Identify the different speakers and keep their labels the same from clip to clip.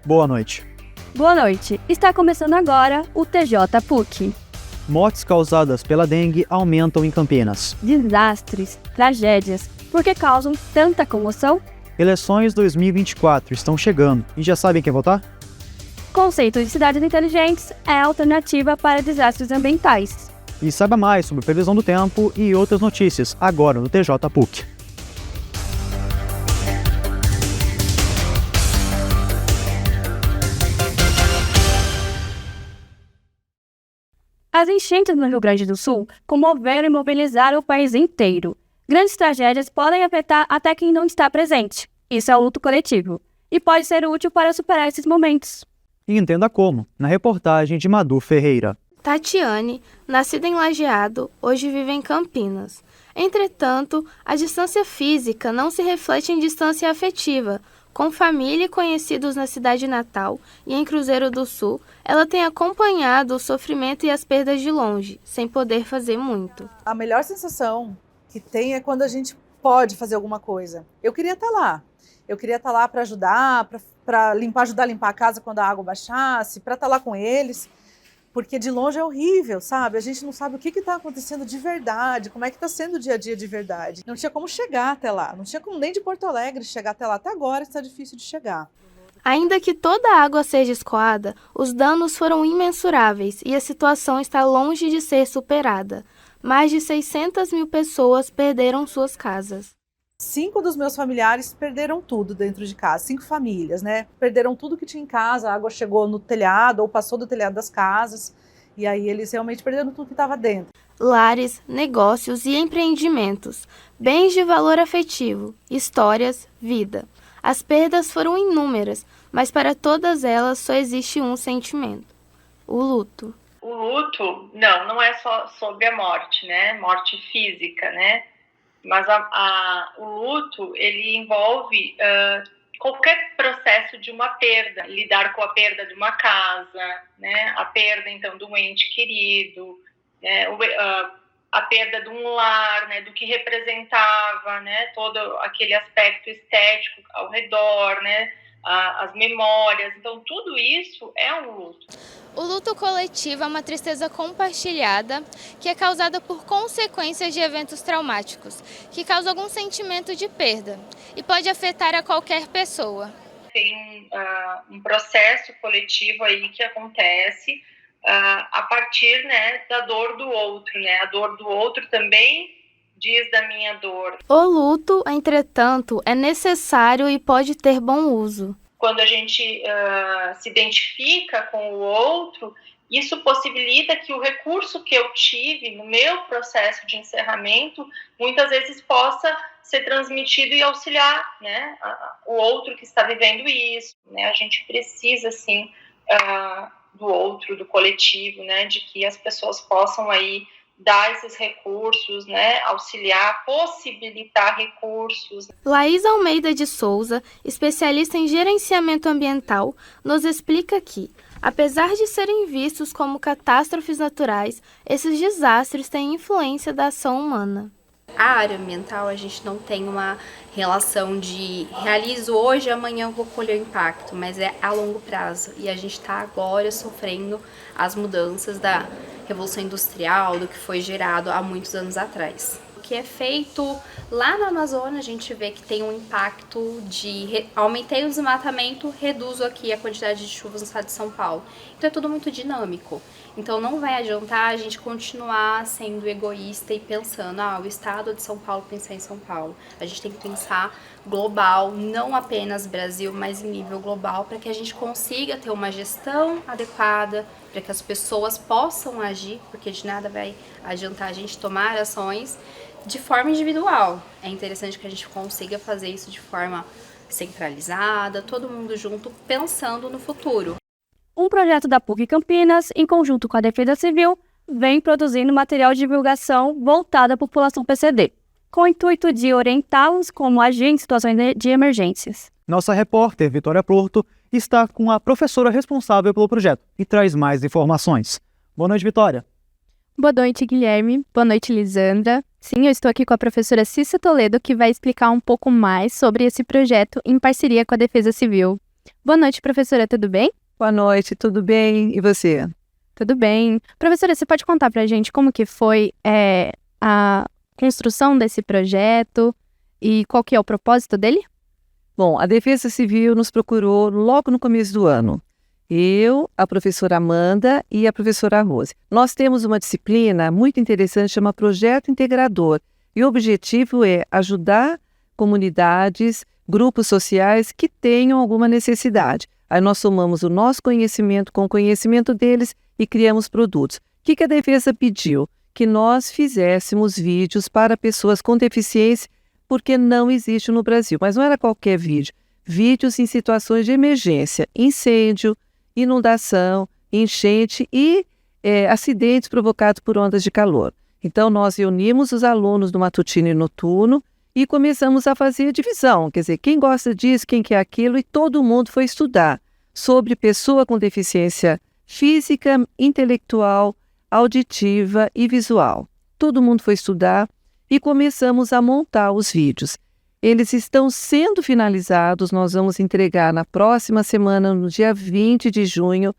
Speaker 1: Boa noite.
Speaker 2: Boa noite. Está começando agora o TJ PUC.
Speaker 1: Mortes causadas pela dengue aumentam em Campinas.
Speaker 2: Desastres, tragédias, por que causam tanta comoção?
Speaker 1: Eleições 2024 estão chegando e já sabem quem votar?
Speaker 2: Conceito de cidades inteligentes é a alternativa para desastres ambientais.
Speaker 1: E saiba mais sobre previsão do tempo e outras notícias agora no TJ PUC.
Speaker 2: As enchentes no Rio Grande do Sul comoveram e mobilizaram o país inteiro. Grandes tragédias podem afetar até quem não está presente. Isso é o luto coletivo. E pode ser útil para superar esses momentos.
Speaker 1: E entenda como, na reportagem de Madu Ferreira.
Speaker 3: Tatiane, nascida em Lajeado, hoje vive em Campinas. Entretanto, a distância física não se reflete em distância afetiva. Com família e conhecidos na cidade natal e em Cruzeiro do Sul, ela tem acompanhado o sofrimento e as perdas de longe, sem poder fazer muito.
Speaker 4: A melhor sensação que tem é quando a gente pode fazer alguma coisa. Eu queria estar lá. Eu queria estar lá para ajudar, para ajudar a limpar a casa quando a água baixasse, para estar lá com eles. Porque de longe é horrível, sabe? A gente não sabe o que está acontecendo de verdade, como é que está sendo o dia a dia de verdade. Não tinha como chegar até lá, não tinha como nem de Porto Alegre chegar até lá. Até agora está difícil de chegar.
Speaker 3: Ainda que toda a água seja escoada, os danos foram imensuráveis e a situação está longe de ser superada. Mais de 600 mil pessoas perderam suas casas.
Speaker 4: 5 dos meus familiares perderam tudo dentro de casa, 5 famílias, né? Perderam tudo que tinha em casa, a água chegou no telhado ou passou do telhado das casas, e aí eles realmente perderam tudo que estava dentro.
Speaker 3: Lares, negócios e empreendimentos, bens de valor afetivo, histórias, vida. As perdas foram inúmeras, mas para todas elas só existe um sentimento: o luto.
Speaker 5: O luto, não é só sobre a morte, né? Morte física, né? Mas o luto, ele envolve qualquer processo de uma perda, lidar com a perda de uma casa, né? A perda, então, de um ente querido, né? A perda de um lar, né? Do que representava, né? Todo aquele aspecto estético ao redor, né? As memórias, então tudo isso é um luto.
Speaker 6: O luto coletivo é uma tristeza compartilhada que é causada por consequências de eventos traumáticos, que causam algum sentimento de perda e pode afetar a qualquer pessoa.
Speaker 5: Tem um processo coletivo aí que acontece a partir, né, da dor do outro, né? A dor do outro também diz da minha dor.
Speaker 3: O luto, entretanto, é necessário e pode ter bom uso.
Speaker 5: Quando a gente se identifica com o outro, isso possibilita que o recurso que eu tive no meu processo de encerramento, muitas vezes possa ser transmitido e auxiliar, né, o outro que está vivendo isso. Né? A gente precisa, sim, do outro, do coletivo, né, de que as pessoas possam aí dar esses recursos, né, auxiliar, possibilitar recursos.
Speaker 3: Laís Almeida de Souza, especialista em gerenciamento ambiental, nos explica que, apesar de serem vistos como catástrofes naturais, esses desastres têm influência da ação humana.
Speaker 7: A área ambiental, a gente não tem uma relação de realizo hoje, amanhã eu vou colher o impacto, mas é a longo prazo. E a gente está agora sofrendo as mudanças da Revolução Industrial, do que foi gerado há muitos anos atrás. O que é feito lá na Amazônia, a gente vê que tem um impacto de aumentei o desmatamento, reduzo aqui a quantidade de chuvas no estado de São Paulo. Então é tudo muito dinâmico. Então não vai adiantar a gente continuar sendo egoísta e pensando, o estado de São Paulo pensa em São Paulo. A gente tem que pensar global, não apenas Brasil, mas em nível global, para que a gente consiga ter uma gestão adequada, para que as pessoas possam agir, porque de nada vai adiantar a gente tomar ações de forma individual. É interessante que a gente consiga fazer isso de forma centralizada, todo mundo junto, pensando no futuro.
Speaker 2: Um projeto da PUC Campinas, em conjunto com a Defesa Civil, vem produzindo material de divulgação voltado à população PCD, com o intuito de orientá-los como agir em situações de emergências.
Speaker 1: Nossa repórter, Vitória Porto, está com a professora responsável pelo projeto e traz mais informações. Boa noite, Vitória.
Speaker 8: Boa noite, Guilherme. Boa noite, Lisandra. Sim, eu estou aqui com a professora Cissa Toledo, que vai explicar um pouco mais sobre esse projeto em parceria com a Defesa Civil. Boa noite, professora, tudo bem?
Speaker 9: Boa noite, tudo bem? E você?
Speaker 8: Tudo bem. Professora, você pode contar pra gente como que foi a construção desse projeto e qual que é o propósito dele?
Speaker 9: Bom, a Defesa Civil nos procurou logo no começo do ano. Eu, a professora Amanda e a professora Rose. Nós temos uma disciplina muito interessante, chama Projeto Integrador. E o objetivo é ajudar comunidades, grupos sociais que tenham alguma necessidade. Aí nós somamos o nosso conhecimento com o conhecimento deles e criamos produtos. O que a Defesa pediu? Que nós fizéssemos vídeos para pessoas com deficiência, porque não existe no Brasil. Mas não era qualquer vídeo. Vídeos em situações de emergência, incêndio, inundação, enchente e acidentes provocados por ondas de calor. Então nós reunimos os alunos do matutino e noturno e começamos a fazer divisão, quer dizer, quem gosta disso, quem quer aquilo, e todo mundo foi estudar sobre pessoa com deficiência física, intelectual, auditiva e visual. Todo mundo foi estudar e começamos a montar os vídeos. Eles estão sendo finalizados, nós vamos entregar na próxima semana, no dia 20 de junho,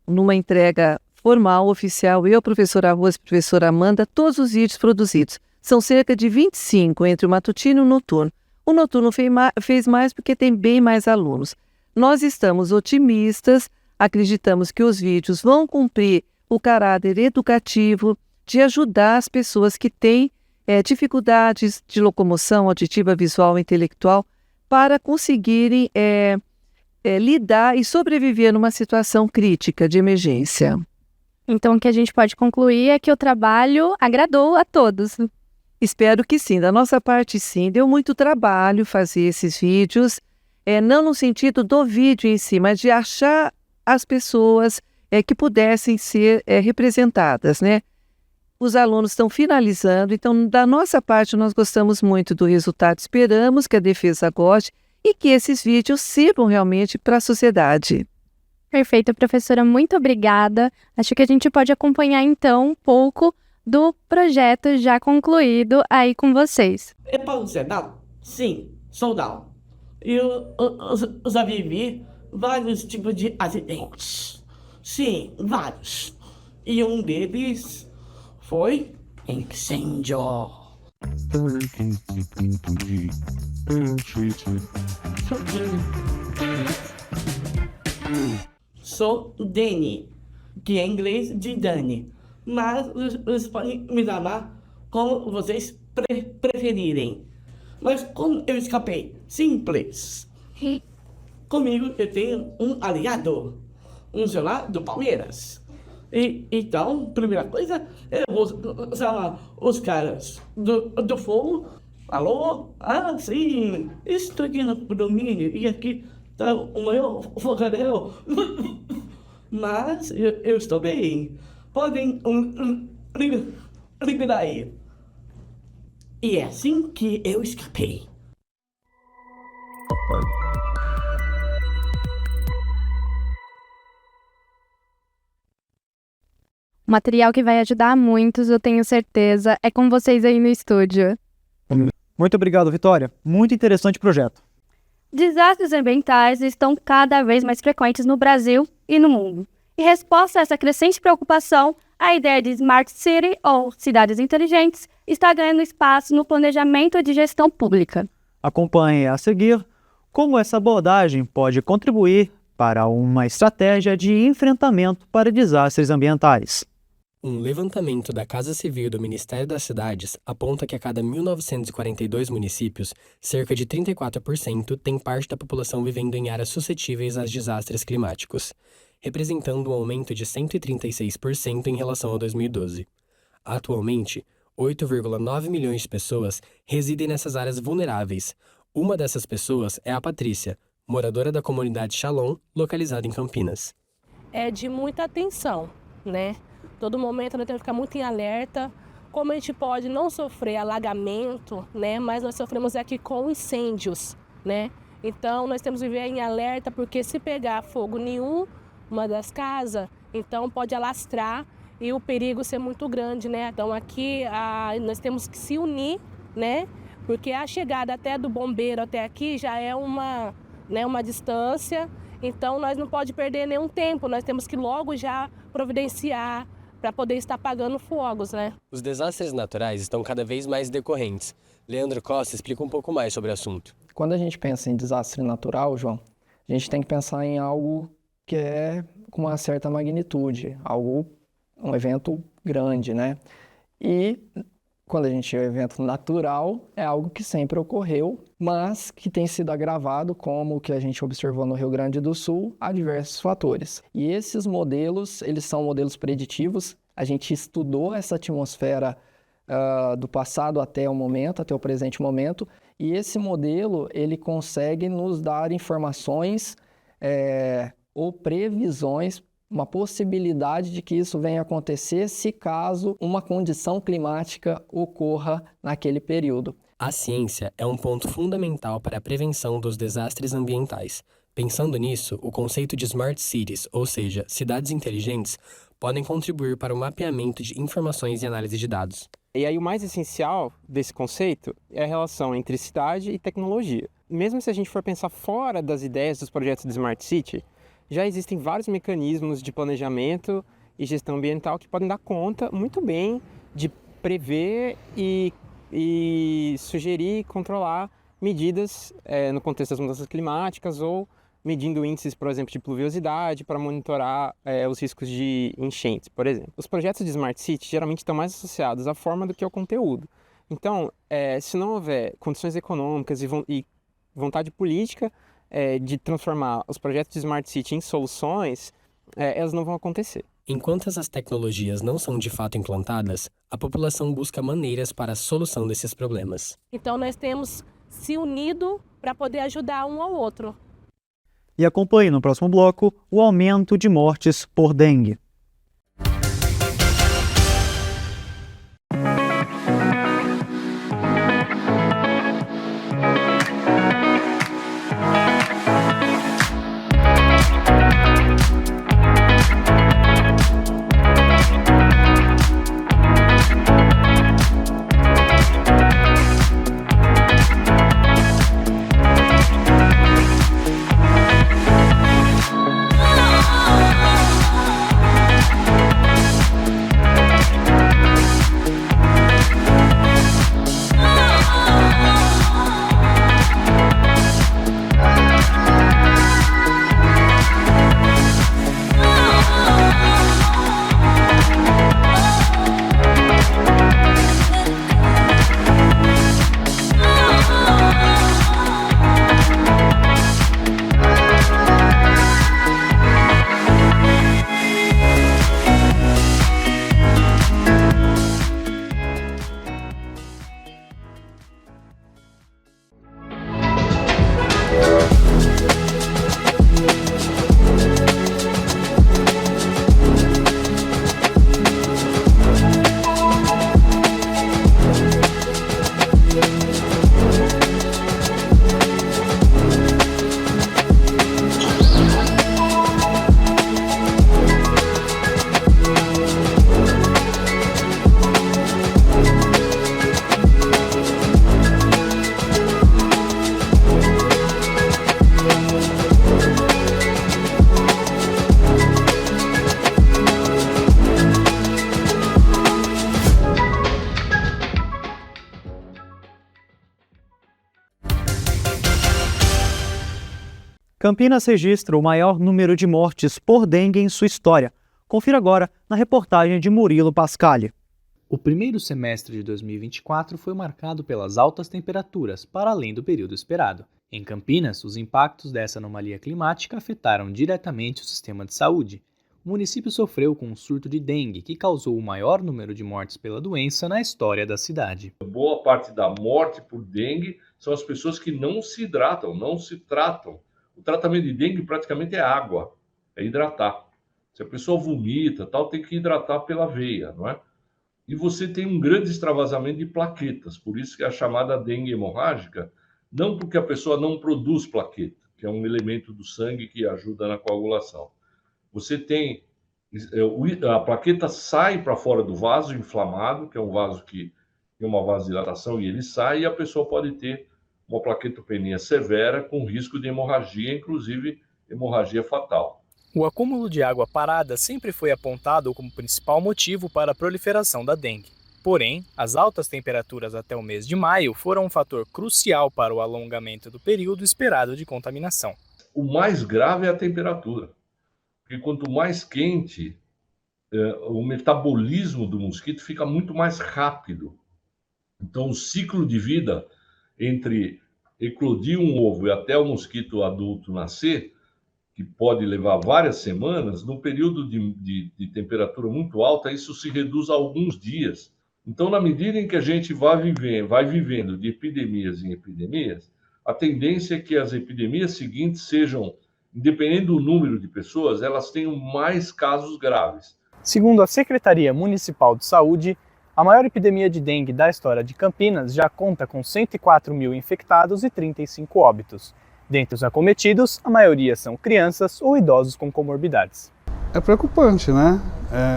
Speaker 9: numa entrega formal, oficial, eu, professora Rose e professora Amanda, todos os vídeos produzidos. São cerca de 25 entre o matutino e o noturno. O noturno fez mais porque tem bem mais alunos. Nós estamos otimistas, acreditamos que os vídeos vão cumprir o caráter educativo de ajudar as pessoas que têm dificuldades de locomoção auditiva, visual e intelectual para conseguirem lidar e sobreviver numa situação crítica de emergência.
Speaker 8: Então, o que a gente pode concluir é que o trabalho agradou a todos.
Speaker 9: Espero que sim. Da nossa parte, sim. Deu muito trabalho fazer esses vídeos, não no sentido do vídeo em si, mas de achar as pessoas que pudessem ser representadas, né? Os alunos estão finalizando, então, da nossa parte, nós gostamos muito do resultado. Esperamos que a Defesa goste e que esses vídeos sirvam realmente para a sociedade.
Speaker 8: Perfeito, professora, muito obrigada. Acho que a gente pode acompanhar, então, um pouco do projeto já concluído aí com vocês.
Speaker 10: É Paulo Sedal? Sim, soldado. Eu já vivi vários tipos de acidentes. Sim, vários. E um deles foi incêndio. Sou Danny, que é inglês de Dani. Mas vocês podem me chamar como vocês preferirem. Mas como eu escapei? Simples. Comigo eu tenho um aliado, um celular do Palmeiras. Então, primeira coisa, eu vou chamar os caras do fogo. Alô? Ah, sim, estou aqui no condomínio e aqui tá o maior fogaréu. Mas eu estou bem. Podem liberar aí. E é assim que eu escapei.
Speaker 8: O material que vai ajudar muitos, eu tenho certeza, é com vocês aí no estúdio.
Speaker 1: Muito obrigado, Vitória. Muito interessante projeto.
Speaker 2: Desastres ambientais estão cada vez mais frequentes no Brasil e no mundo. Em resposta a essa crescente preocupação, a ideia de Smart City, ou cidades inteligentes, está ganhando espaço no planejamento de gestão pública.
Speaker 1: Acompanhe a seguir como essa abordagem pode contribuir para uma estratégia de enfrentamento para desastres ambientais.
Speaker 11: Um levantamento da Casa Civil do Ministério das Cidades aponta que a cada 1.942 municípios, cerca de 34% tem parte da população vivendo em áreas suscetíveis a desastres climáticos, representando um aumento de 136% em relação a 2012. Atualmente, 8,9 milhões de pessoas residem nessas áreas vulneráveis. Uma dessas pessoas é a Patrícia, moradora da comunidade Shalom, localizada em Campinas.
Speaker 12: É de muita atenção, né? Todo momento nós temos que ficar muito em alerta. Como a gente pode não sofrer alagamento, né? Mas nós sofremos aqui com incêndios, né? Então nós temos que viver em alerta, porque se pegar fogo em uma das casas, então pode alastrar e o perigo ser muito grande, né? Então aqui nós temos que se unir, né? Porque a chegada até do bombeiro até aqui já é uma né, uma distância, então nós não pode perder nenhum tempo, nós temos que logo já providenciar para poder estar apagando fogos, né?
Speaker 11: Os desastres naturais estão cada vez mais decorrentes. Leandro Costa explica um pouco mais sobre o assunto.
Speaker 13: Quando a gente pensa em desastre natural, João, a gente tem que pensar em algo que é com uma certa magnitude, um evento grande, né? E quando a gente tem um evento natural, é algo que sempre ocorreu, mas que tem sido agravado, como o que a gente observou no Rio Grande do Sul, a diversos fatores. E esses modelos, eles são modelos preditivos. A gente estudou essa atmosfera do passado até o momento, até o presente momento, e esse modelo, ele consegue nos dar informações ou previsões, uma possibilidade de que isso venha a acontecer se caso uma condição climática ocorra naquele período.
Speaker 11: A ciência é um ponto fundamental para a prevenção dos desastres ambientais. Pensando nisso, o conceito de Smart Cities, ou seja, cidades inteligentes, podem contribuir para o mapeamento de informações e análise de dados.
Speaker 14: E aí o mais essencial desse conceito é a relação entre cidade e tecnologia. Mesmo se a gente for pensar fora das ideias dos projetos de Smart City, já existem vários mecanismos de planejamento e gestão ambiental que podem dar conta muito bem de prever e sugerir e controlar medidas no contexto das mudanças climáticas ou medindo índices, por exemplo, de pluviosidade para monitorar os riscos de enchentes, por exemplo. Os projetos de Smart City geralmente estão mais associados à forma do que ao conteúdo. Então, se não houver condições econômicas e vontade política de transformar os projetos de Smart City em soluções, elas não vão acontecer.
Speaker 11: Enquanto essas tecnologias não são de fato implantadas, a população busca maneiras para a solução desses problemas.
Speaker 12: Então nós temos se unido para poder ajudar um ao outro.
Speaker 1: E acompanhe no próximo bloco o aumento de mortes por dengue. Campinas registra o maior número de mortes por dengue em sua história. Confira agora na reportagem de Murilo Pascali.
Speaker 15: O primeiro semestre de 2024 foi marcado pelas altas temperaturas, para além do período esperado. Em Campinas, os impactos dessa anomalia climática afetaram diretamente o sistema de saúde. O município sofreu com um surto de dengue, que causou o maior número de mortes pela doença na história da cidade.
Speaker 16: Boa parte da morte por dengue são as pessoas que não se hidratam, não se tratam. O tratamento de dengue praticamente é água, é hidratar. Se a pessoa vomita, tal, tem que hidratar pela veia, não é? E você tem um grande extravasamento de plaquetas, por isso que é a chamada dengue hemorrágica, não porque a pessoa não produz plaqueta, que é um elemento do sangue que ajuda na coagulação. Você tem, a plaqueta sai para fora do vaso inflamado, que é um vaso que tem uma vasodilatação e ele sai, e a pessoa pode ter uma plaquetopenia severa com risco de hemorragia, inclusive hemorragia fatal.
Speaker 15: O acúmulo de água parada sempre foi apontado como principal motivo para a proliferação da dengue. Porém, as altas temperaturas até o mês de maio foram um fator crucial para o alongamento do período esperado de contaminação.
Speaker 16: O mais grave é a temperatura, porque quanto mais quente, o metabolismo do mosquito fica muito mais rápido. Então, o ciclo de vida entre eclodir um ovo e até o mosquito adulto nascer, que pode levar várias semanas, no período de temperatura muito alta, isso se reduz a alguns dias. Então, na medida em que a gente vai vivendo de epidemias em epidemias, a tendência é que as epidemias seguintes sejam, independente do número de pessoas, elas tenham mais casos graves.
Speaker 15: Segundo a Secretaria Municipal de Saúde, a maior epidemia de dengue da história de Campinas já conta com 104 mil infectados e 35 óbitos. Dentre os acometidos, a maioria são crianças ou idosos com comorbidades.
Speaker 17: É preocupante, né?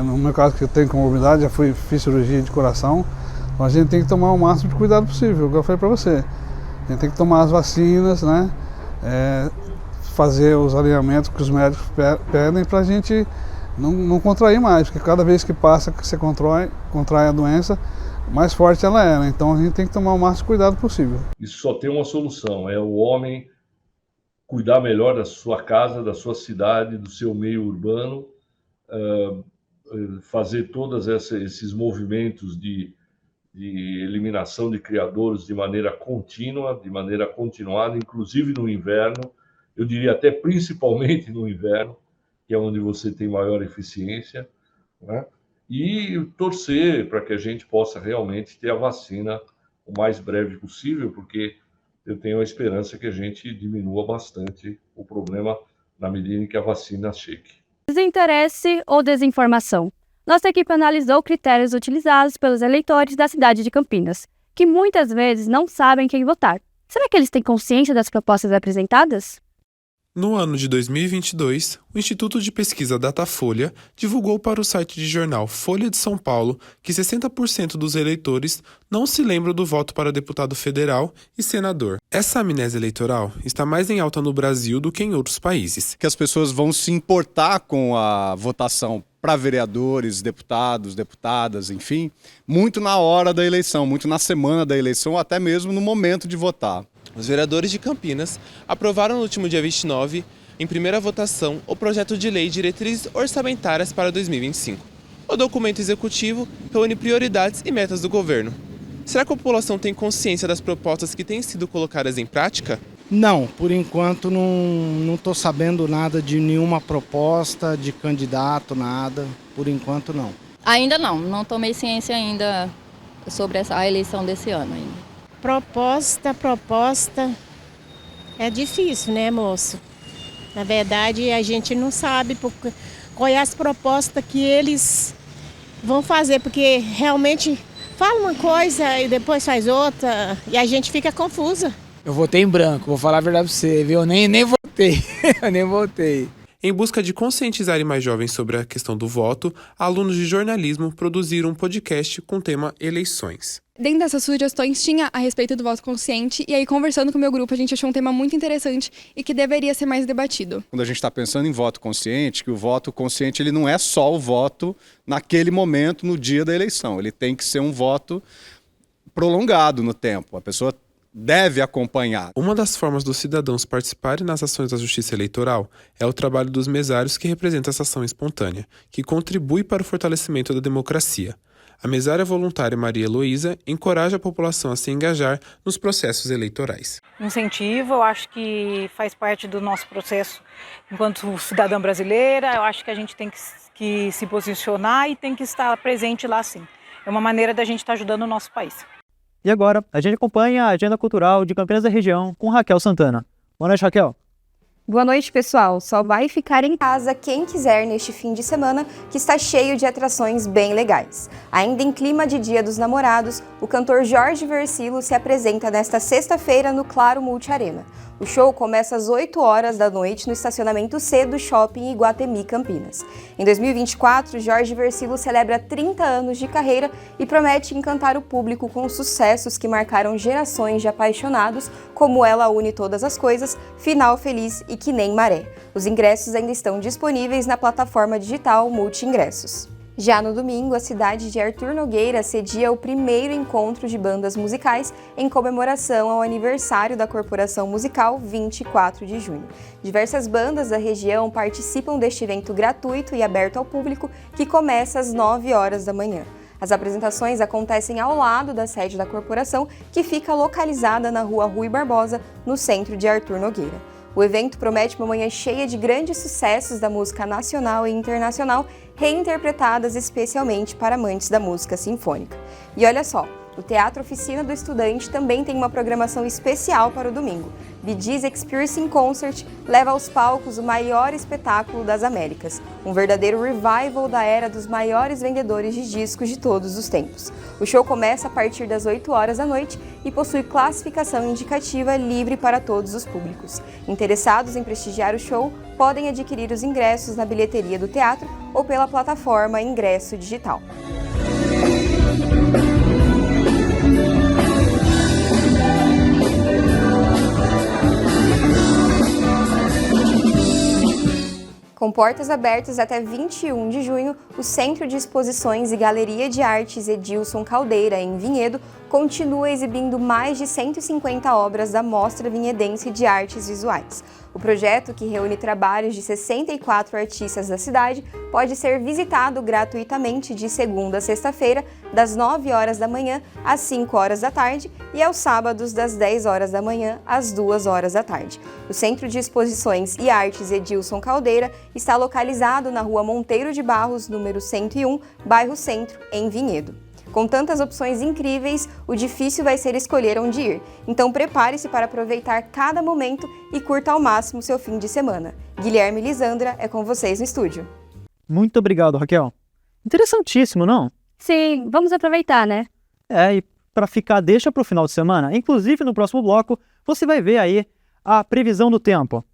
Speaker 17: No meu caso, que eu tenho comorbidade, fiz cirurgia de coração, então a gente tem que tomar o máximo de cuidado possível, o que eu falei para você. A gente tem que tomar as vacinas, né? Fazer os alinhamentos que os médicos pedem para a gente não contrair mais, porque cada vez que passa que você contrai a doença, mais forte ela é, né? Então a gente tem que tomar o máximo de cuidado possível.
Speaker 16: Isso só tem uma solução, é o homem cuidar melhor da sua casa, da sua cidade, do seu meio urbano, fazer todos esses movimentos de eliminação de criadouros de maneira contínua, de maneira continuada, inclusive no inverno, eu diria até principalmente no inverno, que é onde você tem maior eficiência, né? E torcer para que a gente possa realmente ter a vacina o mais breve possível, porque eu tenho a esperança que a gente diminua bastante o problema na medida em que a vacina chegue.
Speaker 2: Desinteresse ou desinformação? Nossa equipe analisou critérios utilizados pelos eleitores da cidade de Campinas, que muitas vezes não sabem quem votar. Será que eles têm consciência das propostas apresentadas?
Speaker 18: No ano de 2022, o Instituto de Pesquisa Datafolha divulgou para o site de jornal Folha de São Paulo que 60% dos eleitores não se lembram do voto para deputado federal e senador. Essa amnésia eleitoral está mais em alta no Brasil do que em outros países.
Speaker 19: Que as pessoas vão se importar com a votação para vereadores, deputados, deputadas, enfim, muito na hora da eleição, muito na semana da eleição, ou até mesmo no momento de votar.
Speaker 20: Os vereadores de Campinas aprovaram no último dia 29, em primeira votação, o projeto de lei de diretrizes orçamentárias para 2025. O documento executivo reúne prioridades e metas do governo. Será que a população tem consciência das propostas que têm sido colocadas em prática?
Speaker 21: Não, por enquanto não estou sabendo nada de nenhuma proposta de candidato, nada. Por enquanto não.
Speaker 22: Ainda não tomei ciência ainda sobre a eleição desse ano ainda.
Speaker 23: Proposta, é difícil, né, moço? Na verdade, a gente não sabe qual é as propostas que eles vão fazer, porque realmente fala uma coisa e depois faz outra e a gente fica confusa.
Speaker 24: Eu votei em branco, vou falar a verdade pra você, viu? Eu nem votei, eu nem votei.
Speaker 18: Em busca de conscientizar mais jovens sobre a questão do voto, alunos de jornalismo produziram um podcast com o tema eleições.
Speaker 25: Dentro dessas sugestões tinha a respeito do voto consciente, e aí conversando com o meu grupo a gente achou um tema muito interessante e que deveria ser mais debatido.
Speaker 19: Quando a gente está pensando em voto consciente, que o voto consciente ele não é só o voto naquele momento, no dia da eleição, ele tem que ser um voto prolongado no tempo, a pessoa deve acompanhar.
Speaker 18: Uma das formas dos cidadãos participarem nas ações da justiça eleitoral é o trabalho dos mesários que representa essa ação espontânea, que contribui para o fortalecimento da democracia. A mesária voluntária Maria Heloísa encoraja a população a se engajar nos processos eleitorais.
Speaker 26: Incentivo, eu acho que faz parte do nosso processo enquanto cidadã brasileira. Eu acho que a gente tem que se posicionar e tem que estar presente lá sim. É uma maneira da gente estar ajudando o nosso país.
Speaker 1: E agora, a gente acompanha a agenda cultural de Campinas da região com Raquel Santana. Boa noite, Raquel.
Speaker 27: Boa noite, pessoal. Só vai ficar em casa quem quiser neste fim de semana, que está cheio de atrações bem legais. Ainda em clima de Dia dos Namorados, o cantor Jorge Versilo se apresenta nesta sexta-feira no Claro Multiarena. O show começa às 8 horas da noite no estacionamento C do Shopping Iguatemi, Campinas. Em 2024, Jorge Versilo celebra 30 anos de carreira e promete encantar o público com sucessos que marcaram gerações de apaixonados, como Ela Une Todas as Coisas, Final Feliz e Que Nem Maré. Os ingressos ainda estão disponíveis na plataforma digital Multi Ingressos. Já no domingo, a cidade de Arthur Nogueira cedia o primeiro encontro de bandas musicais em comemoração ao aniversário da Corporação Musical, 24 de junho. Diversas bandas da região participam deste evento gratuito e aberto ao público, que começa às 9 horas da manhã. As apresentações acontecem ao lado da sede da corporação, que fica localizada na Rua Rui Barbosa, no centro de Arthur Nogueira. O evento promete uma manhã cheia de grandes sucessos da música nacional e internacional, reinterpretadas especialmente para amantes da música sinfônica. E olha só, o Teatro Oficina do Estudante também tem uma programação especial para o domingo. Bee Gees Experiencing Concert leva aos palcos o maior espetáculo das Américas, um verdadeiro revival da era dos maiores vendedores de discos de todos os tempos. O show começa a partir das 8 horas da noite e possui classificação indicativa livre para todos os públicos. Interessados em prestigiar o show podem adquirir os ingressos na bilheteria do teatro ou pela plataforma Ingresso Digital. Com portas abertas até 21 de junho, o Centro de Exposições e Galeria de Artes Edilson Caldeira, em Vinhedo, continua exibindo mais de 150 obras da Mostra Vinhedense de Artes Visuais. O projeto, que reúne trabalhos de 64 artistas da cidade, pode ser visitado gratuitamente de segunda a sexta-feira, das 9 horas da manhã às 5 horas da tarde e aos sábados das 10 horas da manhã às 2 horas da tarde. O Centro de Exposições e Artes Edilson Caldeira está localizado na Rua Monteiro de Barros, número 101, bairro Centro, em Vinhedo. Com tantas opções incríveis, o difícil vai ser escolher onde ir. Então prepare-se para aproveitar cada momento e curta ao máximo seu fim de semana. Guilherme e Lisandra, é com vocês no estúdio.
Speaker 1: Muito obrigado, Raquel. Interessantíssimo, não?
Speaker 2: Sim, vamos aproveitar, né?
Speaker 1: E para ficar, deixa para o final de semana. Inclusive, no próximo bloco, você vai ver aí a previsão do tempo.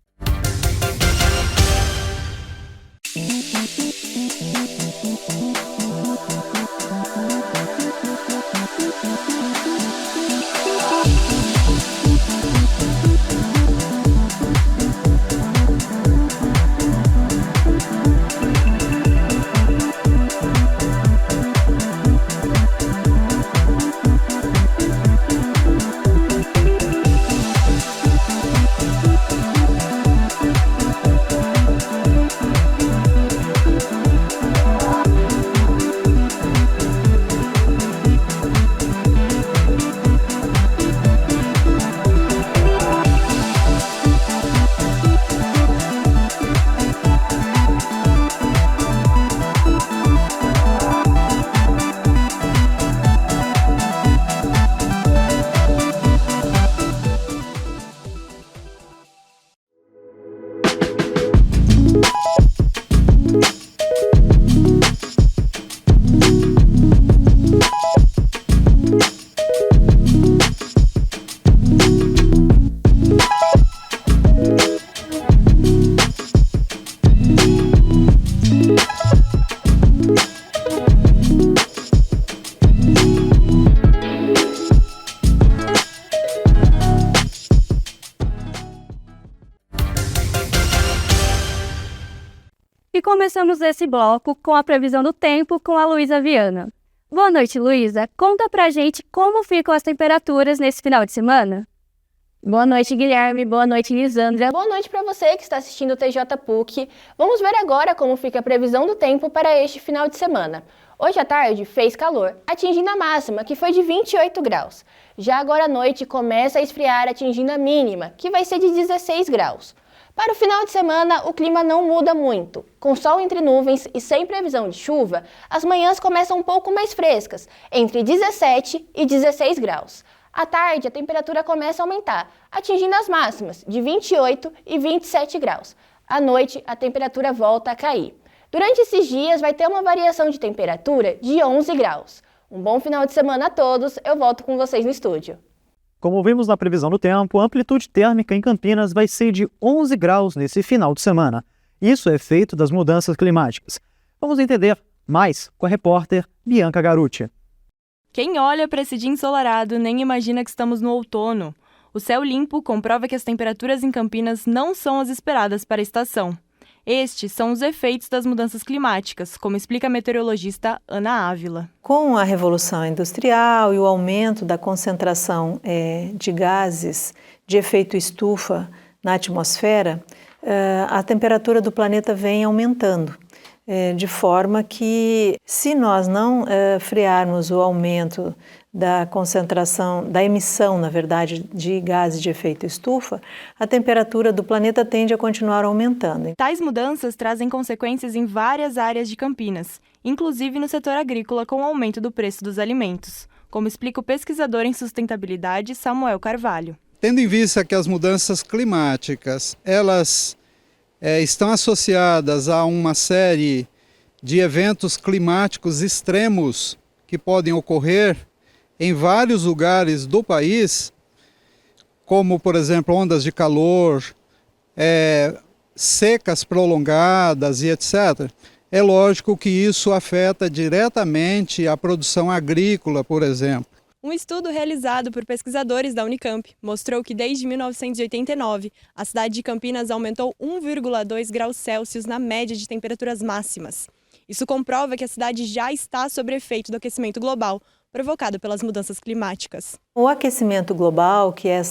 Speaker 2: E começamos esse bloco com a previsão do tempo com a Luísa Viana. Boa noite, Luísa. Conta pra gente como ficam as temperaturas nesse final de semana.
Speaker 3: Boa noite, Guilherme. Boa noite, Lisandra. Boa noite para você que está assistindo o TJ PUC. Vamos ver agora como fica a previsão do tempo para este final de semana. Hoje à tarde fez calor, atingindo a máxima, que foi de 28 graus. Já agora à noite começa a esfriar, atingindo a mínima, que vai ser de 16 graus. Para o final de semana, o clima não muda muito. Com sol entre nuvens e sem previsão de chuva, as manhãs começam um pouco mais frescas, entre 17 e 16 graus. À tarde, a temperatura começa a aumentar, atingindo as máximas de 28 e 27 graus. À noite, a temperatura volta a cair. Durante esses dias, vai ter uma variação de temperatura de 11 graus. Um bom final de semana a todos, eu volto com vocês no estúdio.
Speaker 1: Como vimos na previsão do tempo, a amplitude térmica em Campinas vai ser de 11 graus nesse final de semana. Isso é efeito das mudanças climáticas. Vamos entender mais com a repórter Bianca Garucci.
Speaker 4: Quem olha para esse dia ensolarado nem imagina que estamos no outono. O céu limpo comprova que as temperaturas em Campinas não são as esperadas para a estação. Estes são os efeitos das mudanças climáticas, como explica a meteorologista Ana Ávila.
Speaker 5: Com a Revolução Industrial e o aumento da concentração de gases de efeito estufa na atmosfera, a temperatura do planeta vem aumentando, de forma que, se nós não frearmos o aumento da concentração, da emissão, na verdade, de gases de efeito estufa, a temperatura do planeta tende a continuar aumentando.
Speaker 4: Tais mudanças trazem consequências em várias áreas de Campinas, inclusive no setor agrícola com o aumento do preço dos alimentos, como explica o pesquisador em sustentabilidade Samuel Carvalho.
Speaker 6: Tendo em vista que as mudanças climáticas, elas estão associadas a uma série de eventos climáticos extremos que podem ocorrer em vários lugares do país, como, por exemplo, ondas de calor, secas prolongadas e etc., é lógico que isso afeta diretamente a produção agrícola, por exemplo.
Speaker 25: Um estudo realizado por pesquisadores da Unicamp mostrou que desde 1989, a cidade de Campinas aumentou 1,2 graus Celsius na média de temperaturas máximas. Isso comprova que a cidade já está sob efeito do aquecimento global, provocado pelas mudanças climáticas.
Speaker 5: O aquecimento global, que é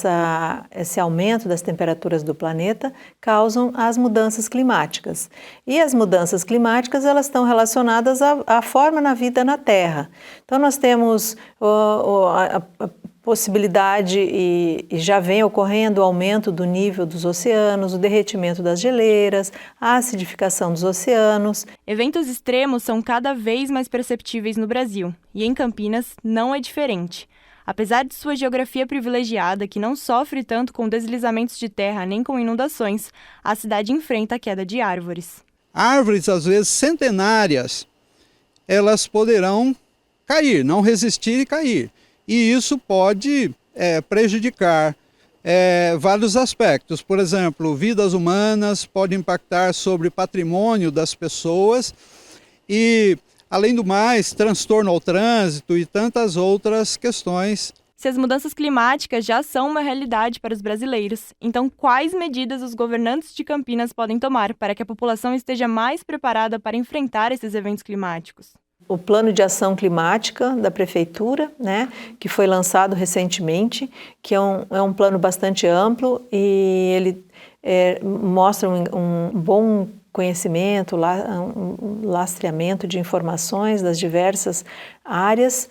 Speaker 5: esse aumento das temperaturas do planeta, causam as mudanças climáticas. E as mudanças climáticas, elas estão relacionadas à forma na vida na Terra. Então nós temos a possibilidade, e já vem ocorrendo, o aumento do nível dos oceanos, o derretimento das geleiras, a acidificação dos oceanos.
Speaker 4: Eventos extremos são cada vez mais perceptíveis no Brasil, e em Campinas não é diferente. Apesar de sua geografia privilegiada, que não sofre tanto com deslizamentos de terra nem com inundações, a cidade enfrenta a queda de árvores.
Speaker 6: Árvores, às vezes centenárias, elas poderão cair, não resistir e cair. E isso pode prejudicar vários aspectos. Por exemplo, vidas humanas, pode impactar sobre patrimônio das pessoas e, além do mais, transtorno ao trânsito e tantas outras questões.
Speaker 4: Se as mudanças climáticas já são uma realidade para os brasileiros, então quais medidas os governantes de Campinas podem tomar para que a população esteja mais preparada para enfrentar esses eventos climáticos?
Speaker 5: O plano de ação climática da prefeitura, que foi lançado recentemente, que é um plano bastante amplo e ele mostra um bom conhecimento, um lastreamento de informações das diversas áreas,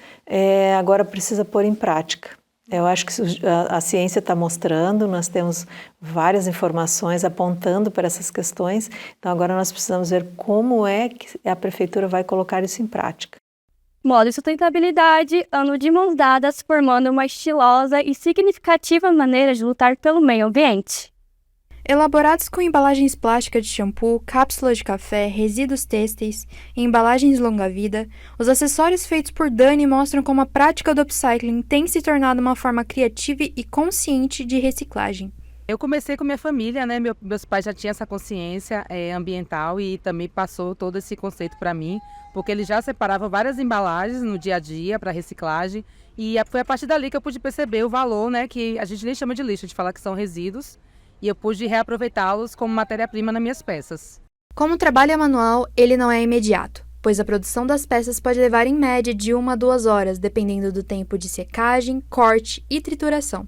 Speaker 5: agora precisa pôr em prática. Eu acho que a ciência está mostrando, nós temos várias informações apontando para essas questões, então agora nós precisamos ver como é que a prefeitura vai colocar isso em prática.
Speaker 2: Moda e sustentabilidade andam de mãos dadas, formando uma estilosa e significativa maneira de lutar pelo meio ambiente.
Speaker 25: Elaborados com embalagens plásticas de shampoo, cápsulas de café, resíduos têxteis e embalagens longa-vida, os acessórios feitos por Dani mostram como a prática do upcycling tem se tornado uma forma criativa e consciente de reciclagem.
Speaker 7: Eu comecei com minha família, meus pais já tinham essa consciência ambiental e também passou todo esse conceito para mim, porque eles já separavam várias embalagens no dia a dia para reciclagem e foi a partir dali que eu pude perceber o valor, que a gente nem chama de lixo, a gente fala que são resíduos, e eu pude reaproveitá-los como matéria-prima nas minhas peças.
Speaker 25: Como o trabalho é manual, ele não é imediato, pois a produção das peças pode levar em média de 1 a 2 horas, dependendo do tempo de secagem, corte e trituração.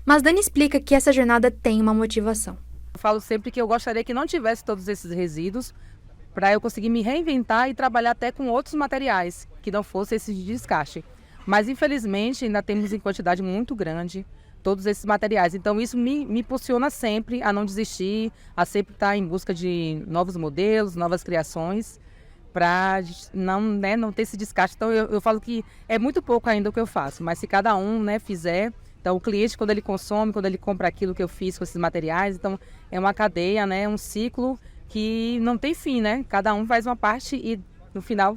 Speaker 25: Mas Dani explica que essa jornada tem uma motivação.
Speaker 7: Eu falo sempre que eu gostaria que não tivesse todos esses resíduos, para eu conseguir me reinventar e trabalhar até com outros materiais, que não fosse esse de descarte. Mas infelizmente ainda temos em quantidade muito grande todos esses materiais. Então isso me impulsiona sempre a não desistir, a sempre estar em busca de novos modelos, novas criações, para não ter esse descarte. Então eu falo que é muito pouco ainda o que eu faço, mas se cada um fizer, então o cliente quando ele consome, quando ele compra aquilo que eu fiz com esses materiais, então é uma cadeia, um ciclo que não tem fim, Cada um faz uma parte e no final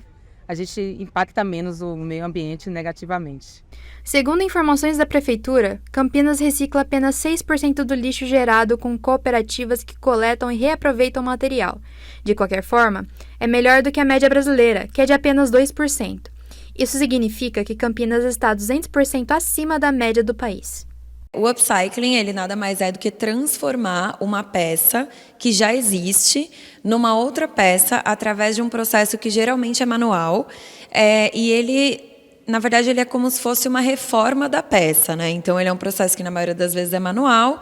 Speaker 7: a gente impacta menos o meio ambiente negativamente.
Speaker 8: Segundo informações da Prefeitura, Campinas recicla apenas 6% do lixo gerado com cooperativas que coletam e reaproveitam o material. De qualquer forma, é melhor do que a média brasileira, que é de apenas 2%. Isso significa que Campinas está 200% acima da média do país.
Speaker 9: O upcycling, ele nada mais é do que transformar uma peça que já existe numa outra peça através de um processo que geralmente é manual, e ele, na verdade, ele é como se fosse uma reforma da peça, né? Então, ele é um processo que na maioria das vezes é manual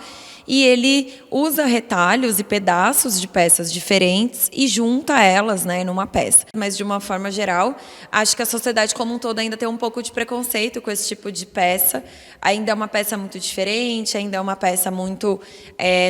Speaker 9: e ele usa retalhos e pedaços de peças diferentes e junta elas, né, numa peça. Mas, de uma forma geral, acho que a sociedade como um todo ainda tem um pouco de preconceito com esse tipo de peça. Ainda é uma peça muito diferente, ainda é uma peça muito...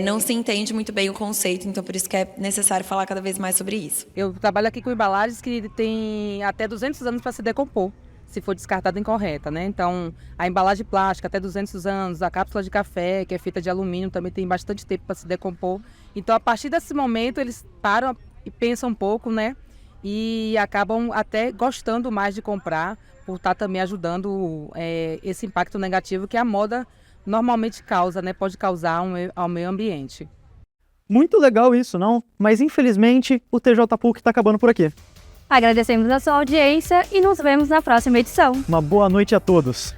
Speaker 9: não se entende muito bem o conceito, então por isso que é necessário falar cada vez mais sobre isso.
Speaker 7: Eu trabalho aqui com embalagens que têm até 200 anos para se decompor, se for descartada incorreta, né? Então, a embalagem plástica até 200 anos, a cápsula de café, que é feita de alumínio, também tem bastante tempo para se decompor. Então, a partir desse momento, eles param e pensam um pouco, né? E acabam até gostando mais de comprar, por estar também ajudando esse impacto negativo que a moda normalmente causa, né? Pode causar ao meio ambiente.
Speaker 1: Muito legal isso, não? Mas, infelizmente, o TJ PUC está acabando por aqui.
Speaker 2: Agradecemos a sua audiência e nos vemos na próxima edição.
Speaker 1: Uma boa noite a todos.